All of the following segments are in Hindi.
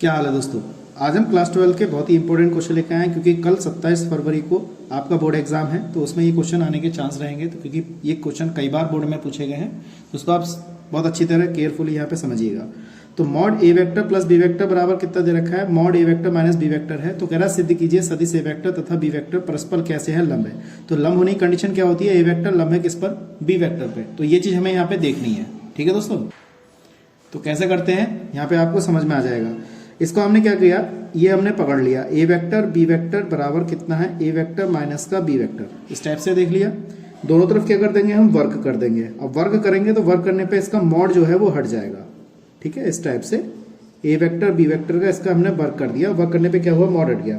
क्या हाल है दोस्तों। आज हम क्लास 12 के बहुत ही इंपॉर्टेंट क्वेश्चन लेकर आए हैं क्योंकि कल 27 फरवरी को आपका बोर्ड एग्जाम है, तो उसमें ये क्वेश्चन आने के चांस रहेंगे। तो क्योंकि ये क्वेश्चन कई बार बोर्ड में पूछे गए हैं तो उसको आप बहुत अच्छी तरह केयरफुली यहाँ पे समझिएगा। तो मॉड ए वेक्टर प्लस बी वेक्टर बराबर कितना दे रखा है, मॉड ए वेक्टर माइनस बी वेक्टर है। तो कह रहा है सिद्ध कीजिए सदिश ए वेक्टर तथा बी वेक्टर परस्पर कैसे है, लंब है। तो लंब होने की कंडीशन क्या होती है, ए वेक्टर लंब है किस पर, बी वेक्टर पे। तो ये चीज हमें यहाँ पे देखनी है, ठीक है दोस्तों। तो कैसे करते हैं यहाँ पे आपको समझ में आ जाएगा। इसको हमने क्या किया, ये हमने पकड़ लिया, ए वेक्टर बी वेक्टर बराबर कितना है, ए वेक्टर माइनस का बी वेक्टर। इस टाइप से देख लिया। दोनों तरफ क्या कर देंगे, हम वर्ग कर देंगे। अब वर्ग करेंगे तो वर्ग करने पे इसका मॉड जो है वो हट जाएगा, ठीक है। इस टाइप से ए वेक्टर बी वेक्टर का इसका हमने वर्ग कर दिया, वर्ग करने पे क्या हुआ, मॉड हट गया।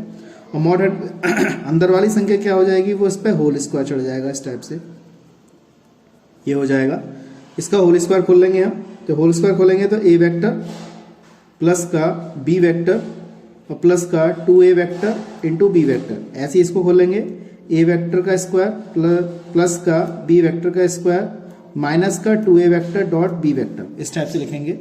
और मॉड हट अंदर वाली संख्या क्या हो जाएगी, वो इस पर होल स्क्वायर चढ़ जाएगा। इस टाइप से ये हो जाएगा। इसका होल स्क्वायर खोल लेंगे हम। तो होल स्क्वायर खोलेंगे तो ए वेक्टर प्लस का बी वेक्टर और प्लस का 2a vector into B vector, ऐसे इसको खोलेंगे। ए वेक्टर का स्क्वायर प्लस का बी वेक्टर का स्क्वायर माइनस का 2a vector dot B vector, इस टाइप से लिखेंगे।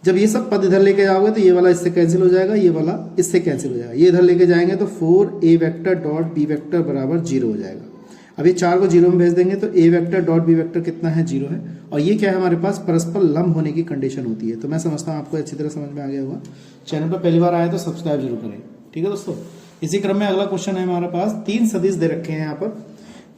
जब ये सब पद इधर लेके जाओगे तो ये वाला इससे कैंसिल हो जाएगा, ये वाला इससे कैंसिल हो जाएगा। ये इधर लेके जाएंगे तो 4a vector dot B vector बराबर 0 हो जाएगा। अब ये 4 को 0 में भेज देंगे तो A vector dot B vector कितना है, 0 है। और ये क्या है, हमारे पास परस्पर लंब होने की कंडीशन होती है। तो मैं समझता हूँ आपको अच्छी तरह समझ में आ गया होगा। चैनल पर पहली बार आए तो सब्सक्राइब जरूर करें, ठीक है दोस्तों। इसी क्रम में अगला क्वेश्चन है हमारे पास, 3 सदिश दे रखे हैं यहाँ पर।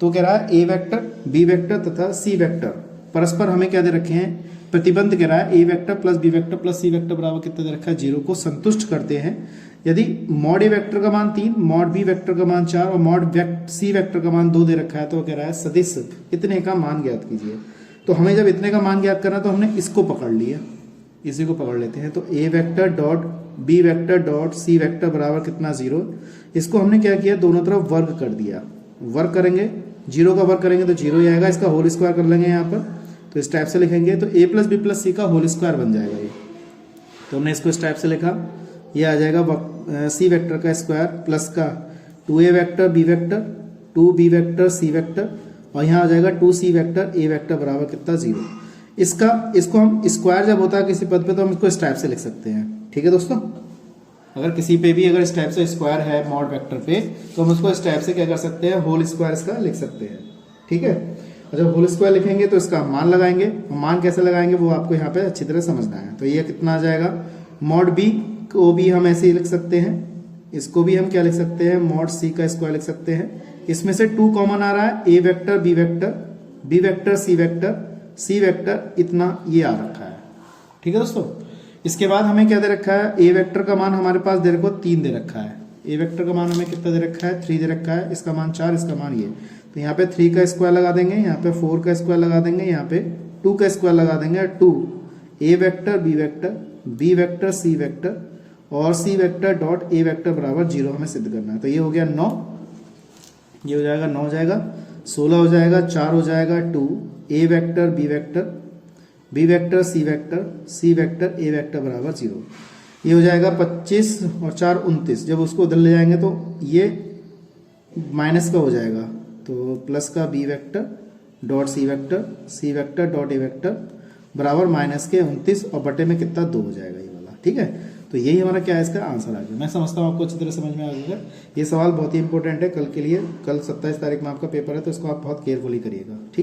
तो कह रहा है ए वेक्टर बी वेक्टर तथा सी वेक्टर परस्पर हमें क्या दे रखे हैं, प्रतिबंध कह रहा है A vector plus B vector plus C vector बराबर कितना दे रखा है, 0 को संतुष्ट करते हैं यदि मॉड ए वेक्टर का मान 3, मॉड बी वेक्टर का मान 4 और मॉड सी वेक्टर का मान 2 दे रखा है। तो कह रहा है सदिश इतने का मान ज्ञात कीजिए। तो हमें जब इतने का मान ज्ञात करना तो हमने इसको पकड़ लिया, इसी को पकड़ लेते हैं। तो A vector dot B vector dot C vector बराबर कितना, 0। इसको हमने क्या किया, दोनों तरफ वर्ग कर दिया। वर्ग करेंगे, 0 का वर्ग करेंगे तो 0 ही आएगा। इसका होल स्क्वायर कर लेंगे यहाँ पर। तो इस टाइप से लिखेंगे तो ए प्लस बी प्लस सी का होल स्क्वायर बन जाएगा ये। तो हमने इसको इस टाइप से लिखा। ये आ जाएगा सी वेक्टर का स्क्वायर प्लस का 2a vector B vector 2b vector C vector और यहाँ आ जाएगा 2c वेक्टर ए वेक्टर बराबर कितना, 0। इसको हम स्क्वायर जब होता है किसी पद पे तो हम इसको इस टाइप से लिख सकते हैं, ठीक है दोस्तों। अगर किसी पे भी अगर इस टाइप से स्क्वायर है मॉड वेक्टर पे तो हम उसको इस टाइप से क्या कर सकते हैं, होल स्क्वायर इसका लिख सकते हैं, ठीक है। और जब होल स्क्वायर लिखेंगे तो इसका मान लगाएंगे। मान कैसे लगाएंगे वो आपको यहाँ पे अच्छी तरह समझना है। तो ये कितना आ जाएगा, मॉड बी को भी हम ऐसे ही लिख सकते हैं, इसको भी हम क्या लिख सकते हैं, मॉड सी का स्क्वायर लिख सकते हैं। इसमें से 2 कॉमन आ रहा है, A vector B vector C vector इतना ये आ रखा है, ठीक है दोस्तों। इसके बाद हमें क्या दे रखा है, ए वेक्टर का मान हमारे पास दे रखो 3 दे रखा है। ए वेक्टर का मान हमें कितना दे रखा है, 3 दे रखा है। इसका मान 4, इसका मान ये। तो यहाँ पे 3 का स्क्वायर लगा देंगे, यहाँ पे 4 का स्क्वायर लगा देंगे, यहाँ पे 2 का स्क्वायर लगा देंगे। 2 A vector B vector C vector और C vector dot A vector बराबर 0 हमें सिद्ध करना है। तो ये हो गया 9, ये हो जाएगा 9 हो जाएगा, 16 हो जाएगा, 4 हो जाएगा, 2 A vector B vector C vector A vector बराबर 0। ये हो जाएगा 25 और 4 29। जब उसको उधर ले जाएंगे तो ये माइनस का हो जाएगा। तो प्लस का B vector dot C vector dot A vector बराबर माइनस के 29 और बटे में कितना, 2 हो जाएगा ये वाला, ठीक है। तो यही हमारा क्या है, इसका आंसर आ गया। मैं समझता हूँ आपको अच्छी तरह समझ में आ गया। ये सवाल बहुत ही इंपॉर्टेंट है कल के लिए। कल 27 तारीख में आपका पेपर है तो इसको आप बहुत केयरफुली करिएगा, ठीक है।